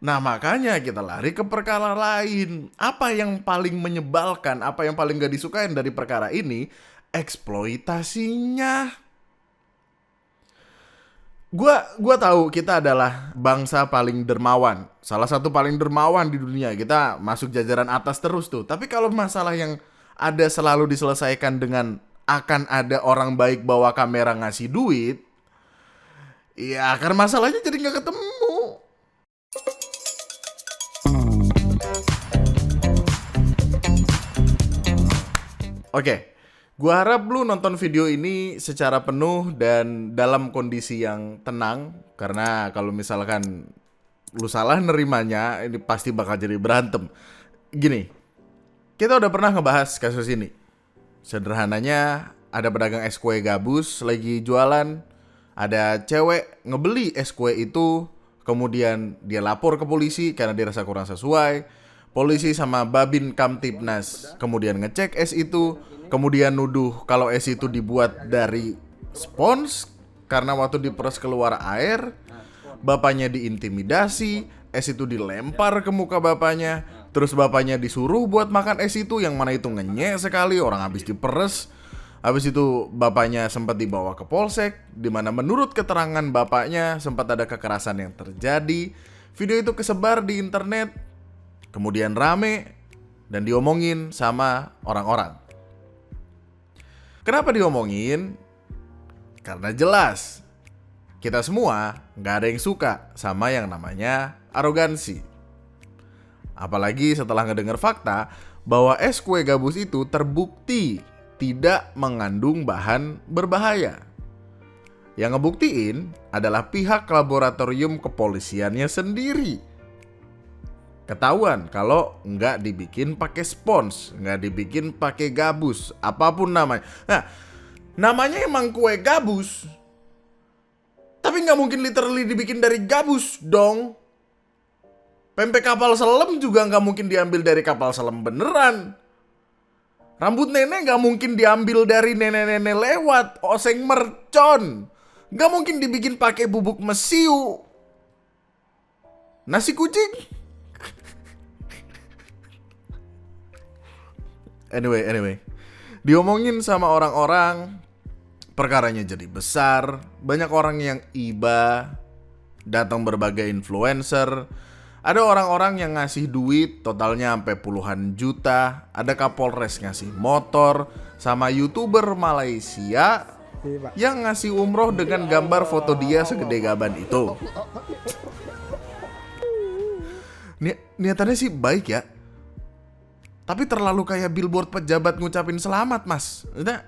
Nah, makanya kita lari ke perkara lain. Apa yang paling menyebalkan, apa yang paling gak disukain dari perkara ini? Eksploitasinya. Gua tahu kita adalah bangsa paling dermawan. Salah satu paling dermawan di dunia. Kita masuk jajaran atas terus tuh. Tapi kalau masalah yang ada selalu diselesaikan dengan akan ada orang baik bawa kamera ngasih duit, ya akar masalahnya jadi nggak ketemu. Oke, gua harap lu nonton video ini secara penuh dan dalam kondisi yang tenang. Karena kalau misalkan lu salah nerimanya, ini pasti bakal jadi berantem. Gini, kita udah pernah ngebahas kasus ini. Sederhananya, ada pedagang es kue gabus lagi jualan. Ada cewek ngebeli es kue itu, kemudian dia lapor ke polisi karena dirasa kurang sesuai. Polisi sama Babin Kamtibnas kemudian ngecek es itu, kemudian nuduh kalau es itu dibuat dari spons karena waktu diperes keluar air. Bapaknya diintimidasi, es itu dilempar ke muka bapaknya, terus bapaknya disuruh buat makan es itu yang mana itu ngenyek sekali, orang habis diperes. Habis itu bapaknya sempat dibawa ke polsek, di mana menurut keterangan bapaknya sempat ada kekerasan yang terjadi. Video itu kesebar di internet, kemudian rame dan diomongin sama orang-orang. Kenapa diomongin? Karena jelas kita semua nggak ada yang suka sama yang namanya arogansi. Apalagi setelah ngedenger fakta bahwa es kue gabus itu terbukti tidak mengandung bahan berbahaya. Yang ngebuktiin adalah pihak laboratorium kepolisiannya sendiri. Ketahuan kalau nggak dibikin pakai spons, nggak dibikin pakai gabus, apapun namanya. Nah, namanya emang kue gabus, tapi nggak mungkin literally dibikin dari gabus dong. Pempek kapal selam juga nggak mungkin diambil dari kapal selam beneran. Rambut nenek nggak mungkin diambil dari nenek-nenek lewat, oseng mercon. Nggak mungkin dibikin pakai bubuk mesiu. Nasi kucing. Anyway. Diomongin sama orang-orang, perkaranya jadi besar. Banyak orang yang iba, datang berbagai influencer. Ada orang-orang yang ngasih duit totalnya sampai puluhan juta. Ada Kapolres ngasih motor, sama YouTuber Malaysia yang ngasih umroh dengan gambar foto dia segede gaban itu. Niatannya sih baik ya, tapi terlalu kayak billboard pejabat ngucapin selamat, mas. Udah.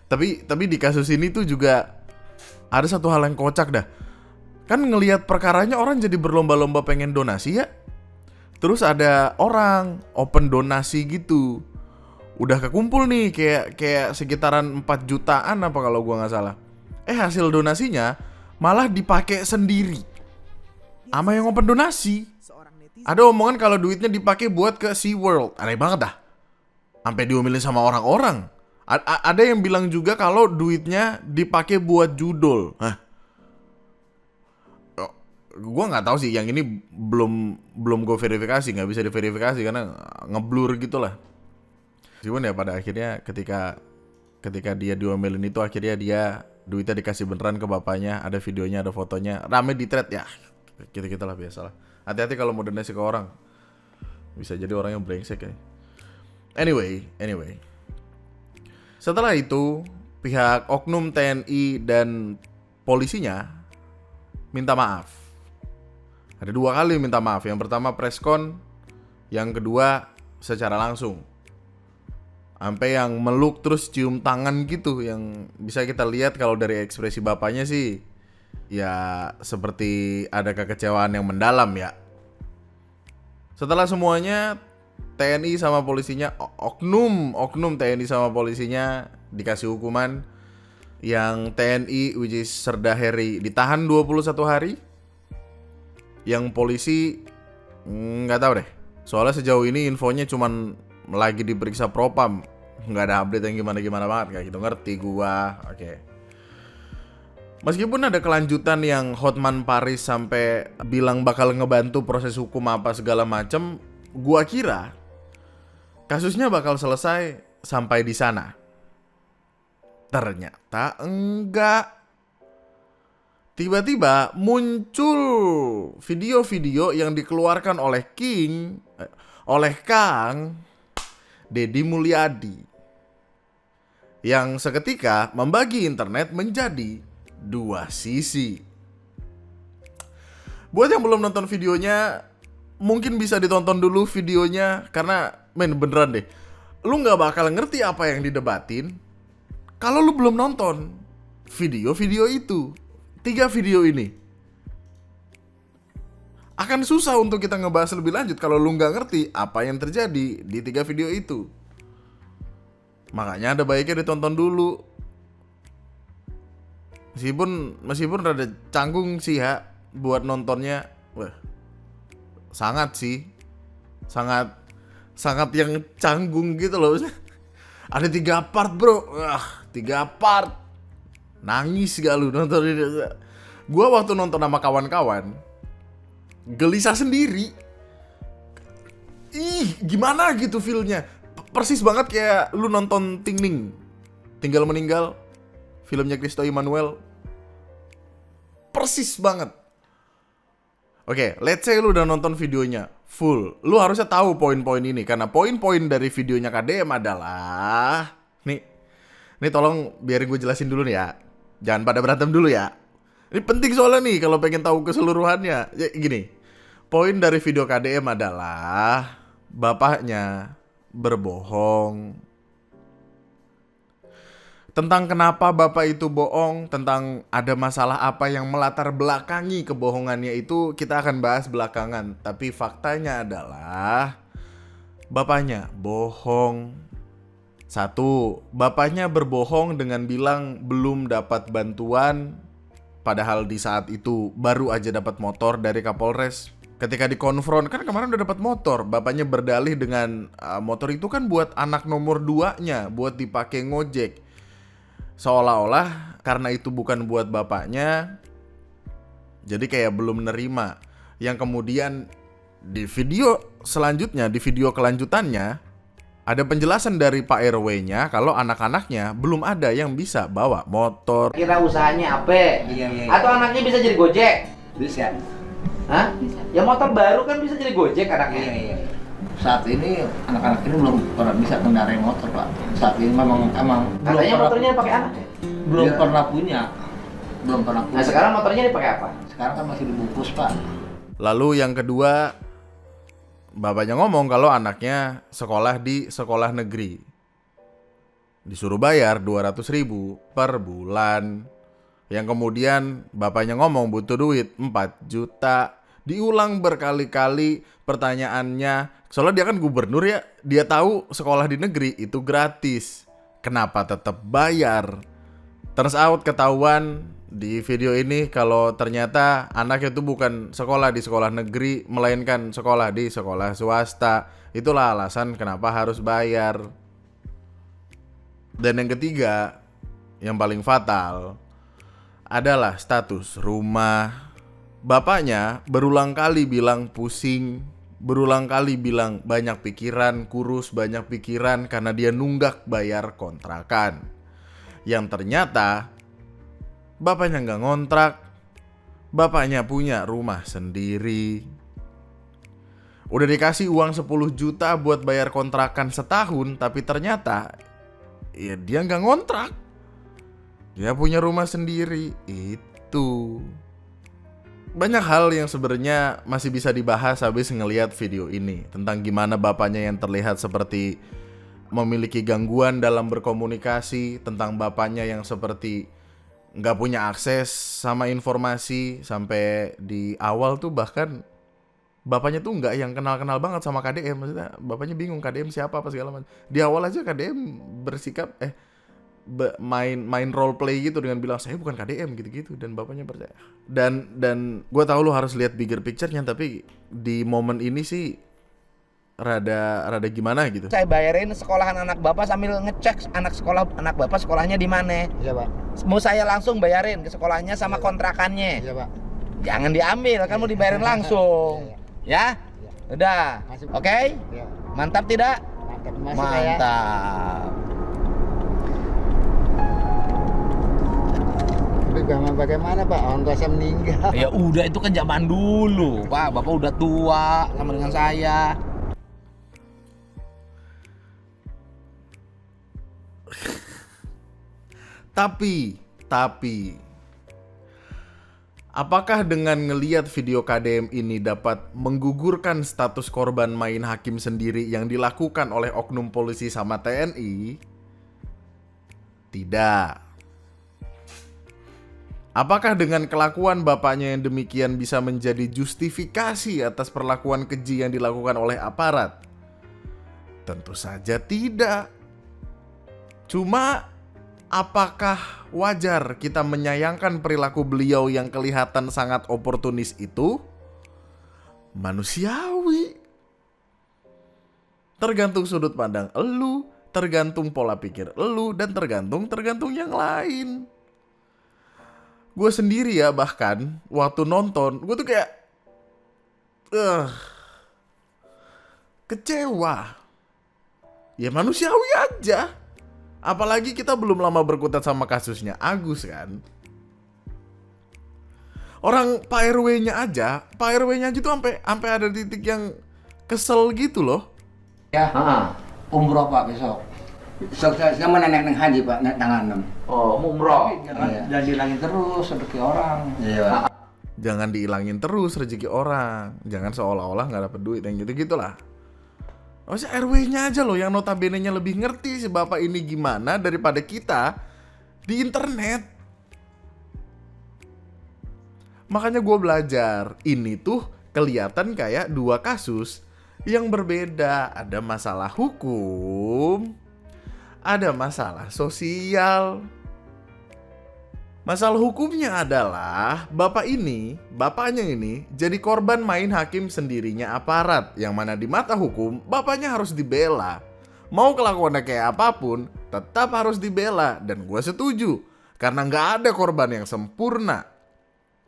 Tapi di kasus ini tuh juga ada satu hal yang kocak dah. Kan ngelihat perkaranya orang jadi berlomba-lomba pengen donasi ya. Terus ada orang open donasi gitu. Udah kekumpul nih kayak sekitaran 4 jutaan apa kalau gua nggak salah. Hasil donasinya malah dipakai sendiri sama yang open donasi. Ada omongan kalau duitnya dipakai buat ke SeaWorld. Aneh banget dah. Sampai diomelin sama orang-orang. Ada yang bilang juga kalau duitnya dipakai buat judol. Gue nggak tahu sih, yang ini belum gue verifikasi, nggak bisa diverifikasi karena ngeblur gitulah. Cuman ya pada akhirnya ketika dia diomelin itu, akhirnya dia duitnya dikasih beneran ke bapaknya, ada videonya, ada fotonya, rame di thread ya. Kita lah biasalah. Hati-hati kalau mau donasi ke orang, bisa jadi orang yang brengsek ya. Anyway. Setelah itu, pihak oknum TNI dan polisinya minta maaf. Ada 2 kali minta maaf. Yang pertama preskon, yang kedua secara langsung. Sampai yang meluk terus cium tangan gitu, yang bisa kita lihat kalau dari ekspresi bapaknya sih ya seperti ada kekecewaan yang mendalam ya. Setelah semuanya, TNI sama polisinya, oknum TNI sama polisinya dikasih hukuman. Yang TNI which is Serda Heri ditahan 21 hari. Yang polisi nggak tahu deh. Soalnya sejauh ini infonya cuman lagi diperiksa propam. Nggak ada update yang gimana-gimana banget, kayak gitu, ngerti gua. Oke. Meskipun ada kelanjutan yang Hotman Paris sampai bilang bakal ngebantu proses hukum apa segala macem, gua kira kasusnya bakal selesai sampai di sana. Ternyata enggak. Tiba-tiba muncul video-video yang dikeluarkan oleh oleh Kang Deddy Mulyadi, yang seketika membagi internet menjadi dua sisi. Buat yang belum nonton videonya, mungkin bisa ditonton dulu videonya, karena beneran deh, lu gak bakal ngerti apa yang didebatin kalau lu belum nonton video-video itu. 3 video ini akan susah untuk kita ngebahas lebih lanjut kalau lu gak ngerti apa yang terjadi di 3 video itu. Makanya ada baiknya ditonton dulu. Meskipun rada canggung sih ya buat nontonnya. Wah, sangat sih. Sangat yang canggung gitu loh. Ada 3 part bro. 3 part. Nangis gak lu nonton ini? Gua waktu nonton sama kawan-kawan gelisah sendiri. Gimana gitu feel-nya. Persis banget kayak lu nonton Tinggal Meninggal, filmnya Christo Emmanuel. Persis banget. Oke, let's say lu udah nonton videonya full. Lu harusnya tahu poin-poin ini, karena poin-poin dari videonya KDM adalah Nih tolong biarin gue jelasin dulu nih ya. Jangan pada berantem dulu ya. Ini penting soalnya nih kalau pengen tahu keseluruhannya. Ya gini. Poin dari video KDM adalah bapaknya berbohong tentang kenapa bapak itu bohong, tentang ada masalah apa yang melatar belakangi kebohongannya itu kita akan bahas belakangan. Tapi faktanya adalah bapaknya bohong. 1, bapaknya berbohong dengan bilang belum dapat bantuan, padahal di saat itu baru aja dapat motor dari Kapolres. Ketika dikonfront, kan kemarin udah dapat motor, bapaknya berdalih dengan motor itu kan buat anak nomor 2-nya, buat dipakai ngojek. Seolah-olah karena itu bukan buat bapaknya, jadi kayak belum nerima. Yang kemudian di video selanjutnya, di video kelanjutannya, ada penjelasan dari Pak RW-nya kalau anak-anaknya belum ada yang bisa bawa motor. Kira usahanya apa? Iya. Atau anaknya bisa jadi Gojek? Bisa. Hah? Bisa. Ya motor baru kan bisa jadi Gojek anaknya. Iya. Saat ini anak-anak ini belum pernah bisa mengendarai motor, Pak. Saat ini memang katanya motornya pakai anak ya? Belum pernah punya. Nah, sekarang motornya dipakai apa? Sekarang kan masih dibungkus, Pak. Lalu yang kedua, bapaknya ngomong kalau anaknya sekolah di sekolah negeri, disuruh bayar 200.000 per bulan. Yang kemudian bapaknya ngomong butuh duit 4 juta. Diulang berkali-kali pertanyaannya. Soalnya dia kan gubernur ya, dia tahu sekolah di negeri itu gratis. Kenapa tetap bayar? Turns out ketahuan di video ini kalau ternyata anaknya itu bukan sekolah di sekolah negeri, melainkan sekolah di sekolah swasta. Itulah alasan kenapa harus bayar. Dan yang ketiga, yang paling fatal adalah status rumah. Bapaknya berulang kali bilang pusing, berulang kali bilang banyak pikiran, kurus banyak pikiran karena dia nunggak bayar kontrakan. Yang ternyata bapaknya nggak ngontrak, bapaknya punya rumah sendiri. Udah dikasih uang 10 juta buat bayar kontrakan setahun, tapi ternyata ya dia nggak ngontrak. Dia punya rumah sendiri. Itu banyak hal yang sebenarnya masih bisa dibahas habis ngelihat video ini, tentang gimana bapaknya yang terlihat seperti memiliki gangguan dalam berkomunikasi, tentang bapaknya yang seperti nggak punya akses sama informasi. Sampai di awal tuh bahkan bapaknya tuh nggak yang kenal-kenal banget sama KDM. Maksudnya bapaknya bingung KDM siapa apa segala macam. Di awal aja KDM bersikap main role play gitu dengan bilang saya bukan KDM gitu-gitu, dan bapaknya percaya. Dan gue tahu lu harus lihat bigger picture-nya, tapi di momen ini sih rada gimana gitu. Saya bayarin sekolahan anak bapak sambil ngecek anak bapak sekolahnya di mana. Iya, Pak. Mau saya langsung bayarin ke sekolahnya sama kontrakannya. Iya, Pak. Jangan diambil, kan mau dibayarin langsung. Ya? Udah. Masih- Oke? Iya. Mantap tidak? Mantap. Masih, Pak, ya. Mantap. Tapi bagaimana, Pak? Orang tua saya meninggal. Ya udah, itu kan zaman dulu, Pak. Bapak udah tua sama dengan saya. Tapi apakah dengan ngeliat video KDM ini dapat menggugurkan status korban main hakim sendiri yang dilakukan oleh oknum polisi sama TNI? Tidak. Apakah dengan kelakuan bapaknya yang demikian bisa menjadi justifikasi atas perlakuan keji yang dilakukan oleh aparat? Tentu saja tidak. Cuma, apakah wajar kita menyayangkan perilaku beliau yang kelihatan sangat oportunis itu? Manusiawi. Tergantung sudut pandang elu, tergantung pola pikir elu, dan tergantung yang lain. Gue sendiri ya bahkan, waktu nonton, gue tuh kayak kecewa. Ya manusiawi aja. Apalagi kita belum lama berkutat sama kasusnya Agus kan. Orang Pak RW-nya aja tuh sampai ada titik yang kesel gitu loh. Ya, umroh Pak besok. Besok saya mau nenek haji Pak, nenek tangan 6. Oh, mau umroh. Jangan dihilangin terus rezeki orang. Iya Pak. Jangan diilangin terus rezeki orang. Jangan seolah-olah nggak dapet duit yang gitu-gitulah. Maksudnya RW-nya aja loh yang notabene-nya lebih ngerti si bapak ini gimana daripada kita di internet. Makanya gue belajar, ini tuh kelihatan kayak dua kasus yang berbeda. Ada masalah hukum, ada masalah sosial. Masalah hukumnya adalah bapaknya ini jadi korban main hakim sendirinya aparat, yang mana di mata hukum bapaknya harus dibela. Mau kelakuannya kayak apapun, tetap harus dibela, dan gue setuju karena nggak ada korban yang sempurna.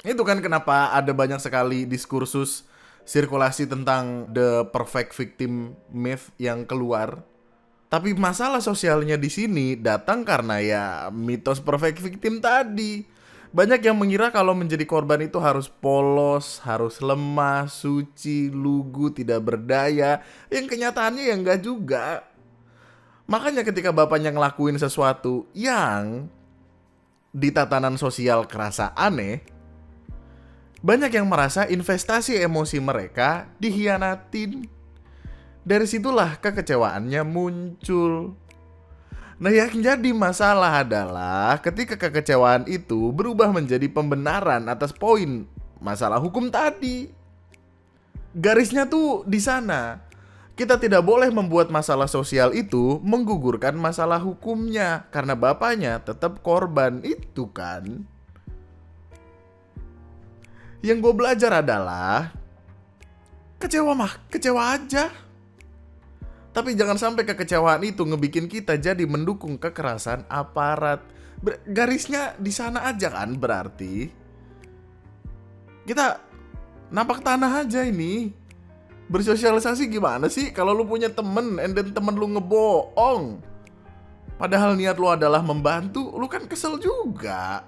Itu kan kenapa ada banyak sekali diskursus sirkulasi tentang the perfect victim myth yang keluar. Tapi masalah sosialnya di sini datang karena ya mitos perfect victim tadi. Banyak yang mengira kalau menjadi korban itu harus polos, harus lemah, suci, lugu, tidak berdaya. Yang kenyataannya ya enggak juga. Makanya ketika bapaknya ngelakuin sesuatu yang di tatanan sosial kerasa aneh, banyak yang merasa investasi emosi mereka dihianatin. Dari situlah kekecewaannya muncul. Nah, yang jadi masalah adalah ketika kekecewaan itu berubah menjadi pembenaran atas poin masalah hukum tadi. Garisnya tuh di sana. Kita tidak boleh membuat masalah sosial itu menggugurkan masalah hukumnya karena bapaknya tetap korban itu kan. Yang gue belajar adalah kecewa aja. Tapi jangan sampai kekecewaan itu ngebikin kita jadi mendukung kekerasan aparat. Garisnya di sana aja kan berarti. Kita napak tanah aja ini. Bersosialisasi gimana sih kalau lu punya temen and then temen lu ngebohong. Padahal niat lu adalah membantu, lu kan kesel juga.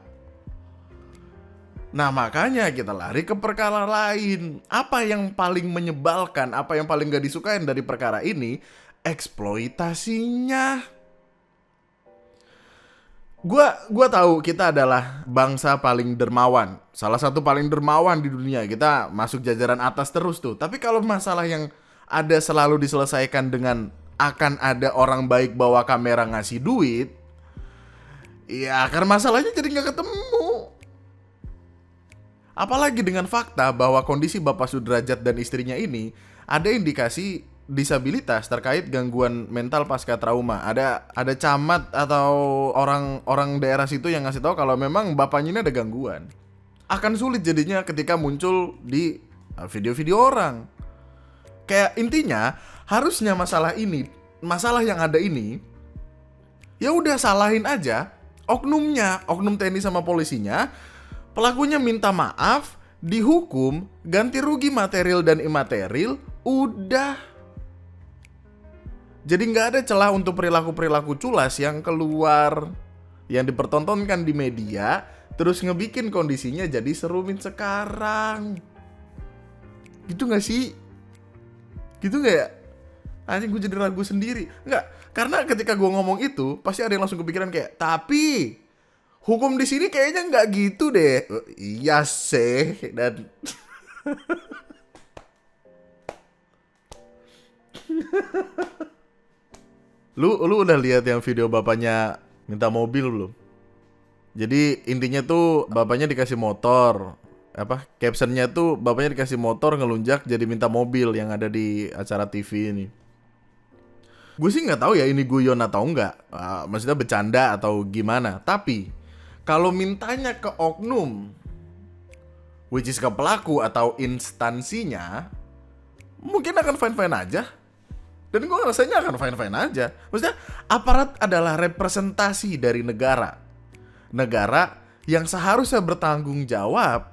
Nah makanya kita lari ke perkara lain. Apa yang paling menyebalkan, apa yang paling gak disukain dari perkara ini? Eksploitasinya. Gua tahu kita adalah bangsa paling dermawan. Salah satu paling dermawan di dunia. Kita masuk jajaran atas terus tuh. Tapi kalau masalah yang ada selalu diselesaikan dengan akan ada orang baik bawa kamera ngasih duit, ya akar masalahnya jadi gak ketemu. Apalagi dengan fakta bahwa kondisi Bapak Sudrajat dan istrinya ini ada indikasi disabilitas terkait gangguan mental pasca trauma. Ada camat atau orang daerah situ yang ngasih tahu kalau memang bapaknya ini ada gangguan. Akan sulit jadinya ketika muncul di video-video orang. Kayak intinya harusnya masalah yang ada ini, ya udah salahin aja oknumnya, oknum TNI sama polisinya, pelakunya minta maaf, dihukum, ganti rugi material dan imaterial, udah. Jadi nggak ada celah untuk perilaku-perilaku culas yang keluar, yang dipertontonkan di media, terus ngebikin kondisinya jadi serumit sekarang. Gitu nggak sih? Gitu nggak ya? Anjing, gue jadi ragu sendiri. Nggak, karena ketika gue ngomong itu, pasti ada yang langsung kepikiran kayak, tapi hukum di sini kayaknya nggak gitu deh. Iya sih, dan lu udah lihat yang video bapaknya minta mobil belum? Jadi intinya tuh bapaknya dikasih motor, captionnya tuh bapaknya dikasih motor ngelunjak jadi minta mobil yang ada di acara TV ini. Gue sih nggak tahu ya ini guyon atau enggak, maksudnya bercanda atau gimana. Tapi kalau mintanya ke oknum, which is ke pelaku atau instansinya, mungkin akan fine-fine aja. Dan gue rasanya akan fine-fine aja. Maksudnya aparat adalah representasi dari negara. Negara yang seharusnya bertanggung jawab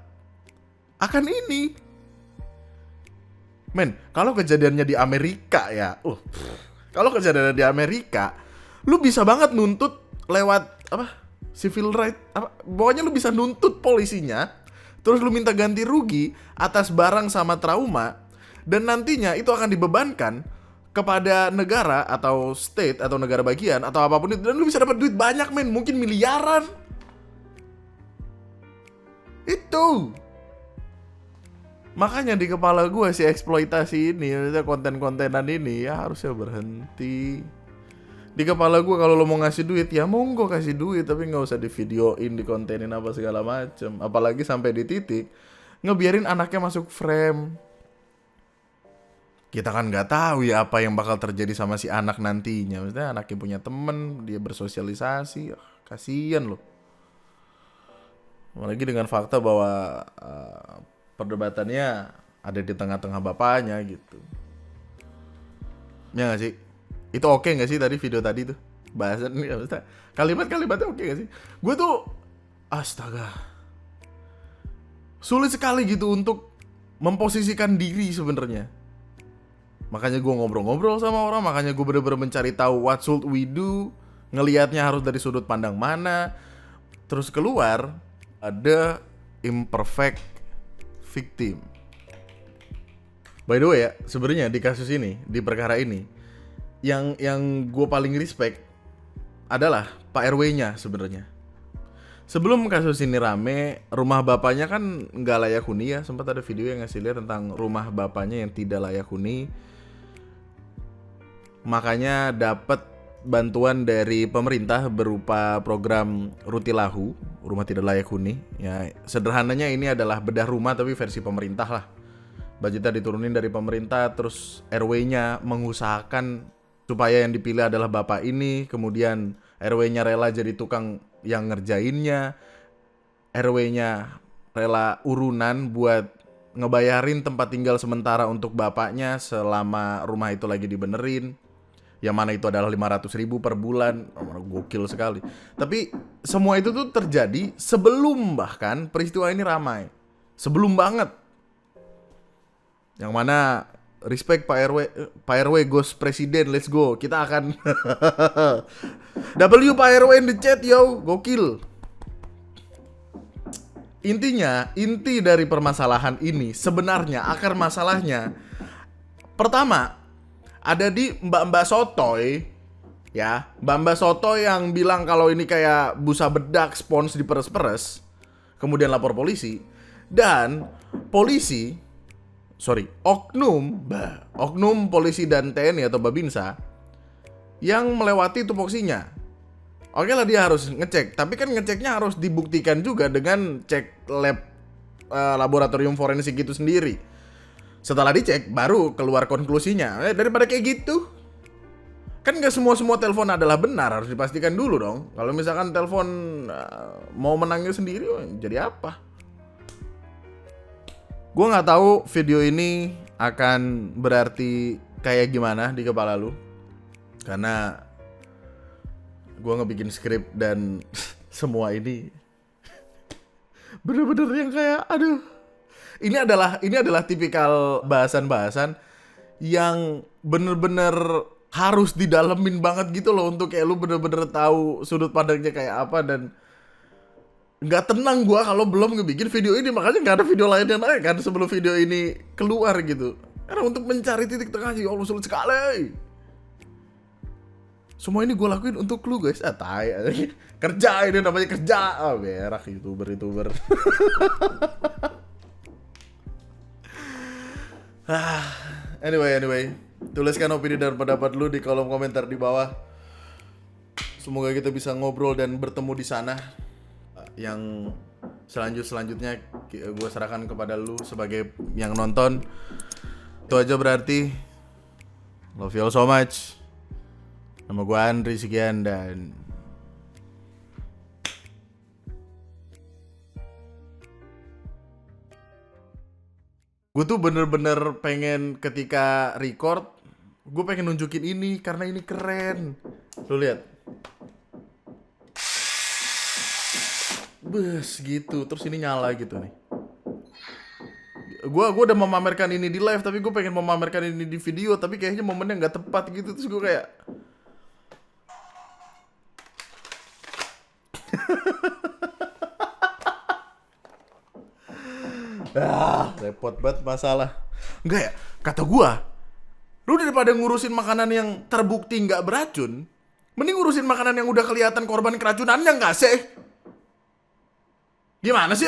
akan ini. Men, kalau kejadiannya di Amerika ya, kalau kejadiannya di Amerika, lu bisa banget nuntut lewat civil right, pokoknya lu bisa nuntut polisinya, terus lu minta ganti rugi atas barang sama trauma, dan nantinya itu akan dibebankan kepada negara atau state atau negara bagian atau apapun itu, dan lu bisa dapat duit banyak, men, mungkin miliaran. Itu makanya di kepala gue si eksploitasi ini, konten-kontenan ini ya harusnya berhenti. Di kepala gue kalau lo mau ngasih duit ya monggo kasih duit, tapi nggak usah di videoin, dikontenin apa segala macem. Apalagi sampai di titik ngebiarin anaknya masuk frame. Kita kan nggak tahu ya apa yang bakal terjadi sama si anak nantinya. Maksudnya anaknya punya temen, dia bersosialisasi, kasian loh. Apalagi dengan fakta bahwa perdebatannya ada di tengah-tengah bapaknya gitu. Ya gak sih? Itu oke gak sih tadi video tadi tuh? Bahasan nih, kalimat-kalimatnya oke gak sih? Gue tuh, astaga, sulit sekali gitu untuk memposisikan diri sebenarnya. Makanya gue ngobrol-ngobrol sama orang, makanya gue bener-bener mencari tahu what should we do, ngelihatnya harus dari sudut pandang mana. Terus keluar ada imperfect victim. By the way ya, sebenarnya di kasus ini, di perkara ini, yang gue paling respect adalah Pak RW-nya sebenarnya. Sebelum kasus ini rame, rumah bapaknya kan nggak layak huni ya. Sempat ada video yang ngasih lihat tentang rumah bapaknya yang tidak layak huni. Makanya dapat bantuan dari pemerintah berupa program Rutilahu, rumah tidak layak huni. Ya, sederhananya ini adalah bedah rumah tapi versi pemerintah lah. Budgetnya diturunin dari pemerintah, terus RW-nya mengusahakan supaya yang dipilih adalah bapak ini, kemudian RW-nya rela jadi tukang yang ngerjainnya, RW-nya rela urunan buat ngebayarin tempat tinggal sementara untuk bapaknya selama rumah itu lagi dibenerin, yang mana itu adalah 500.000 per bulan. Gokil sekali. Tapi semua itu tuh terjadi sebelum bahkan peristiwa ini ramai, sebelum banget. Yang mana respect Pak RW ghost presiden, let's go. Kita akan W Pak RW in the chat yo, gokil. Intinya, inti dari permasalahan ini sebenarnya akar masalahnya pertama ada di mbak-mbak sotoy ya, mbak-mbak sotoy yang bilang kalau ini kayak busa bedak spons diperes-peres, kemudian lapor polisi, dan oknum polisi dan TNI atau Babinsa yang melewati tupoksinya. Oke lah, dia harus ngecek, tapi kan ngeceknya harus dibuktikan juga dengan cek lab laboratorium forensik itu sendiri. Setelah dicek baru keluar konklusinya. Daripada kayak gitu, kan nggak semua telepon adalah benar, harus dipastikan dulu dong. Kalau misalkan telepon mau menangnya sendiri, jadi apa? Gue nggak tahu video ini akan berarti kayak gimana di kepala lu, karena gue ngebikin skrip dan semua ini bener-bener yang kayak aduh. Ini adalah tipikal bahasan-bahasan yang bener-bener harus didalemin banget gitu loh, untuk kayak lu bener-bener tahu sudut pandangnya kayak apa. Dan nggak tenang gua kalau belum ngebikin video ini, makanya nggak ada video lain yang naik kan sebelum video ini keluar gitu. Karena untuk mencari titik tengahnya, ya Allah sulit sekali. Semua ini gue lakuin untuk lu guys. Tai kerja, ini namanya kerja. Berak youtuber. Anyway, tuliskan opini dan pendapat lu di kolom komentar di bawah. Semoga kita bisa ngobrol dan bertemu di sana. Yang selanjutnya gue serahkan kepada lu sebagai yang nonton. Itu aja berarti. Love you all so much. Nama gue Andri, sekian dan gue tuh bener-bener pengen ketika record, gue pengen nunjukin ini karena ini keren. Lu lihat. Bus gitu, terus ini nyala gitu nih. Gue udah memamerkan ini di live, tapi gue pengen memamerkan ini di video, tapi kayaknya momennya nggak tepat gitu. Terus gue kayak repot banget masalah. Enggak ya, kata gua, lu daripada ngurusin makanan yang terbukti nggak beracun, mending ngurusin makanan yang udah kelihatan korban keracunannya, nggak sih? Gimana sih?